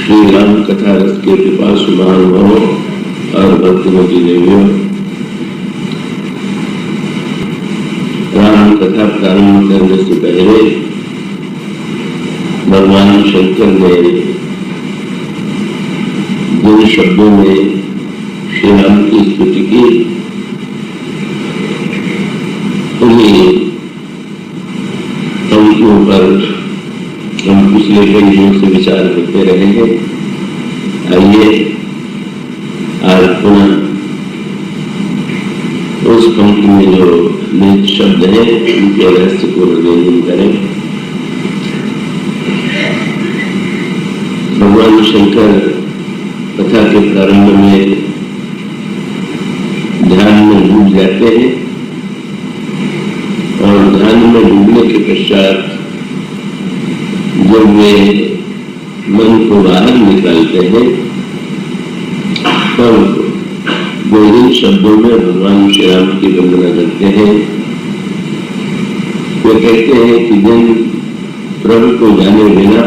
श्री राम कथा रस के पिपासु महानुभावों और भक्तमती देवियों, राम कथा प्रारंभ करने से पहले भगवान शंकर ने जिन शब्दों में श्री राम की स्तुति की, उन्हीं पंक्तियों पर हम पिछले कई दिनों से विचार करते रहेंगे। आइए आज पुनः उस पंक्ति में जो निज शब्द है उनके रहस्य को हृदयंगम करें। भगवान शंकर कथा के प्रारंभ में ध्यान में डूब जाते हैं और ध्यान में डूबने के पश्चात जब वे मन को बाहर निकालते हैं तब वो इन शब्दों में भगवान श्री राम की वंदना करते हैं। वे कहते हैं कि जिन प्रभु को जाने बिना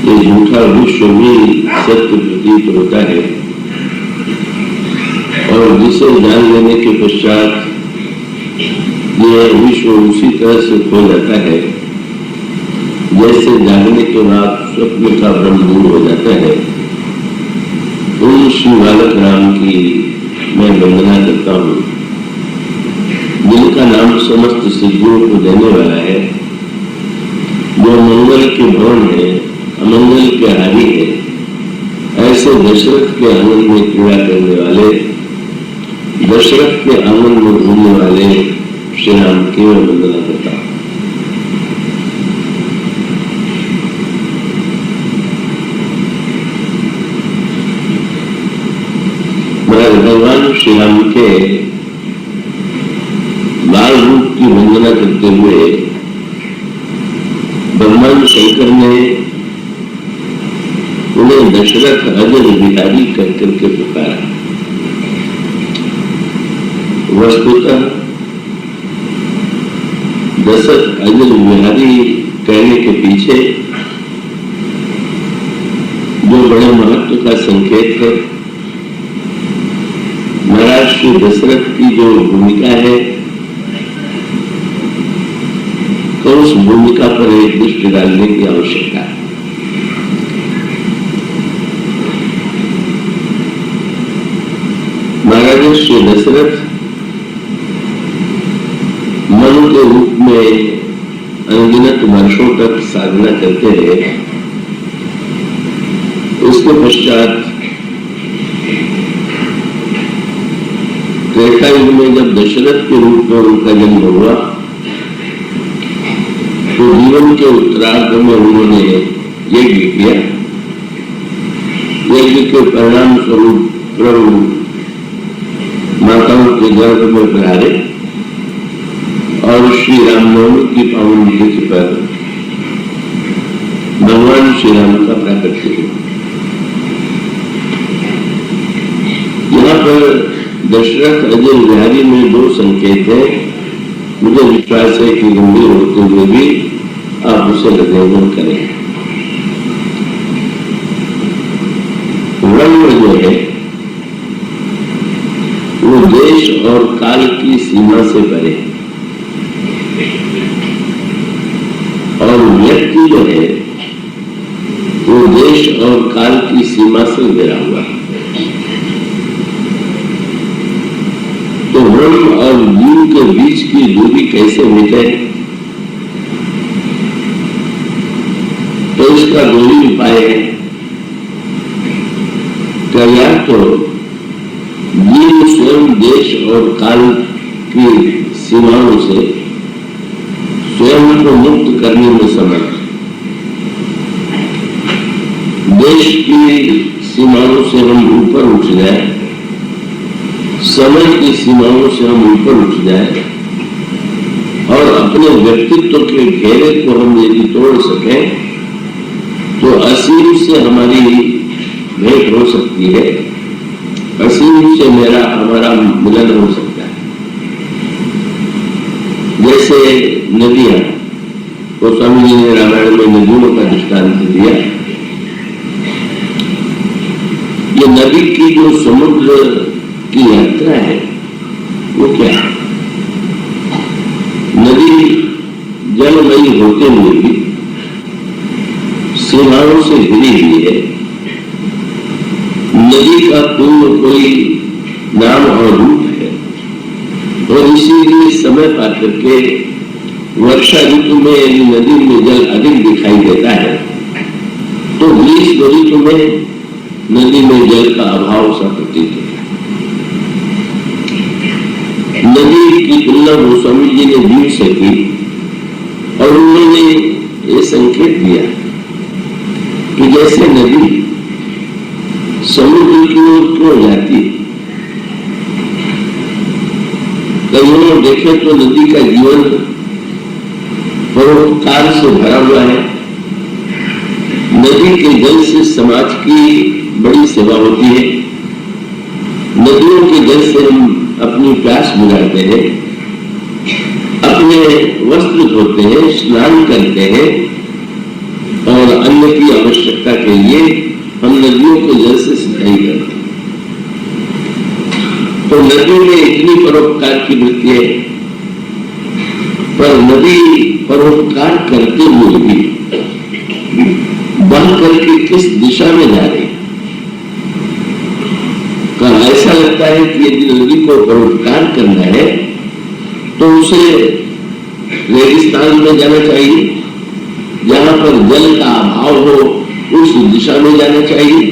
ये झूठा विश्व भी सत्य प्रतीत होता है और जिसे जान लेने के पश्चात ये विश्व उसी तरह से खो जाता है जैसे जागने के बाद स्वप्न का भ्रम दूर हो जाता है। उन श्री बालक राम की मैं वंदना करता हूँ, जिनका नाम समस्त सिद्धियों को देने वाला है, जो मंगल के भवन है, अमंगल के हारी है। ऐसे दशरथ के आंगन में क्रीड़ा करने वाले, दशरथ के आंगन में घूमने वाले श्री राम की मैं वंदना करता हूँ। भगवान श्री राम के बाल रूप की वंदना करते हुए भगवान शंकर ने उन्हें दशरथ अजर बिहारी कहकर के पुकारा। वस्तुतः दशरथ अजर बिहारी कहने के पीछे जो बड़े महत्व का संकेत है, महाराज श्री दशरथ की जो भूमिका है, तो उस भूमिका पर एक दृष्टि डालने की आवश्यकता है। महाराज श्री दशरथ मनु के रूप में अनगिनत वर्षों तक साधना करते रहे। उसके पश्चात त्रेता युग में जब दशरथ के रूप में उनका जन्म हुआ तो जीवन के उत्तरार्ध में उन्होंने यज्ञ किया। यज्ञ के परिणाम स्वरूप प्रभु माताओं के गर्भ में पधारे और श्री रामनवमी की पावन तिथि पर भगवान श्री राम का प्राकट्य हुआ। यहाँ पर दशरथ अजय बिहारी में दो संकेत है। मुझे विश्वास है कि गंभीर होते हुए भी आप उसे हृदयंगम करें। रंग जो है वो देश और काल की सीमा से परे और व्यक्ति जो है वो देश और काल की सीमा से घिरा हुआ है। तो ब्रह्म और जीव के बीच की दूरी कैसे मिटे, तो इसका दो ही उपाय है। या तो जीव स्वयं देश और काल की सीमाओं से स्वयं को मुक्त करने में समर्थ, देश की सीमाओं से हम ऊपर उठ जाए, समय की सीमाओं से हम ऊपर उठ जाए और अपने व्यक्तित्व के घेरे को हम यदि तोड़ सकें तो असीम से हमारी भेंट हो सकती है, असीम से हमारा मिलन हो सकता है। जैसे नदियां, तो स्वामी जी ने रामायण में नदियों का दृष्टांत दिया ये नदी की जो समुद्र की यात्रा है वो क्या है? नदी जलमयी होते हुए भी सीमाओं से घिरी हुई है। नदी का कोई नाम और रूप है, और इसीलिए समय पा करके वर्षा ऋतु में यदि नदी में जल अधिक दिखाई देता है तो ग्रीष्म ऋतु में नदी में जल का अभाव सा प्रतीत होता है। नदी की तुलना गोस्वामी जी ने जीव से की और उन्होंने ये संकेत दिया कि जैसे नदी समुद्र की ओर क्यों जाती है। कहीं देखे तो नदी का जीवन परोपकार से भरा हुआ है। नदी के जल से समाज की बड़ी सेवा होती है। नदियों के जल से हम अपनी प्यास बुझाते हैं, अपने वस्त्र धोते हैं, स्नान करते हैं, और अन्न की आवश्यकता के लिए हम नदियों के जल से सिंचाई करते हैं। तो नदी में इतनी परोपकार की वृत्ति है, पर नदी परोपकार करते हुए भी बह करके किस दिशा में जा रही है। ऐसा लगता है कि यदि नदी को परोपकार करना है तो उसे रेगिस्तान में जाना चाहिए, जहां पर जल का अभाव हो उस दिशा में जाना चाहिए।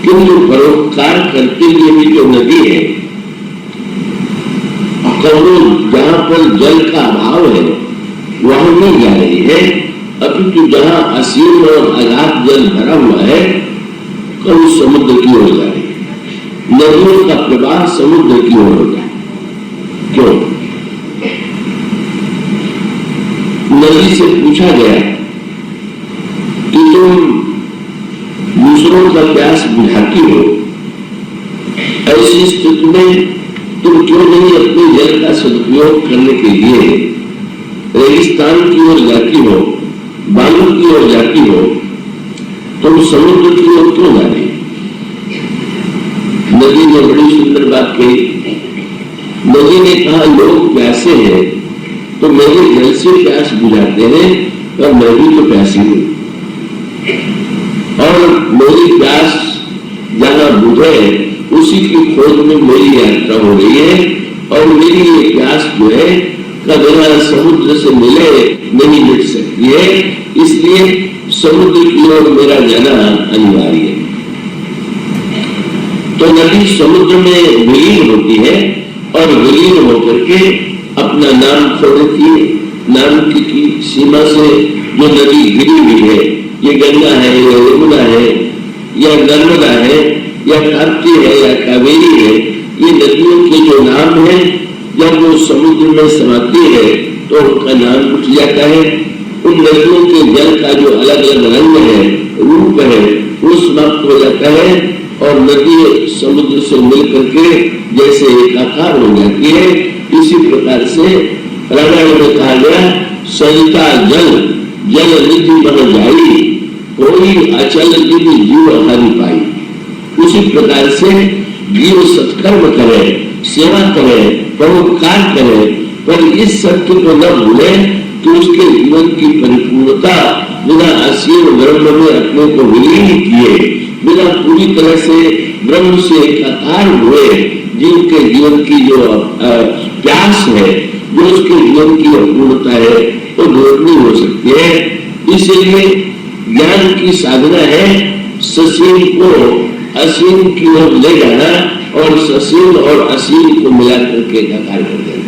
किंतु परोपकार करते हुए भी जो नदी है, जहां पर जल का अभाव है वहां नहीं जा रही है, अपितु जहां असीम और अगाध जल भरा हुआ है कब समुद्र की ओर जा रही है। नदियों का प्रवाह समुद्र की ओर हो जाए। क्यों? नदी से पूछा गया कि तुम दूसरों का प्यास बुझाती हो, ऐसी स्थिति में तुम क्यों नहीं अपने जल का सदुपयोग करने के लिए रेगिस्तान की ओर जाती हो, बालू की ओर जाती हो, तुम समुद्र की ओर क्यों जा रही? नदी ने बड़ी सुंदर बात कही। नदी ने कहा लोग प्यासे हैं तो मेरे जल से प्यास बुझाते हैं, और मैं भी तो प्यासी हूं, और मेरी प्यास जहां बुझे उसी की खोज में मेरी यात्रा हो रही है, और मेरी ये प्यास जो है कभी समुद्र से मिले नहीं मिट सकती है, इसलिए समुद्र की ओर मेरा जाना अनिवार्य है। तो नदी समुद्र में विलीन होती है, और विलीन होकर के अपना नाम खो देती है। नाम की सीमा से जो नदी घिरी हुई है, ये गंगा है, या यमुना है, या नर्मदा है, या ताप्ती है, या कावेरी है, ये नदियों के जो नाम है, जब वो समुद्र में समाती है तो उनका नाम उठ जाता है। उन नदियों के जल का जो अलग अलग रंग है, रूप है, वो समाप्त हो जाता है, और नदी समुद्र से मिल करके जैसे एकाकार हो जाती है। इसी प्रकार से रामायण में कहा गया, सरिता जल जल निधि बन जाई, कोई अचल निधि जीव हरि पाई। उसी प्रकार से जीव सत्कर्म करे, सेवा करे, परोपकार करे, पर इस सत्य को न भूले तो उसके जीवन की परिपूर्णता बिना असीम ब्रह्म में अपने को विलीन किए, बिना पूरी तरह से ब्रह्म से एकाकार हुए जीव के जीवन की जो प्यास है, जो उसके जीवन की अपूर्णता है, वो दूर नहीं हो सकती है। इसीलिए ज्ञान की साधना है ससीम को असीम की ओर ले जाना, और ससीम और असीम को मिला करके एकाकार कर देना।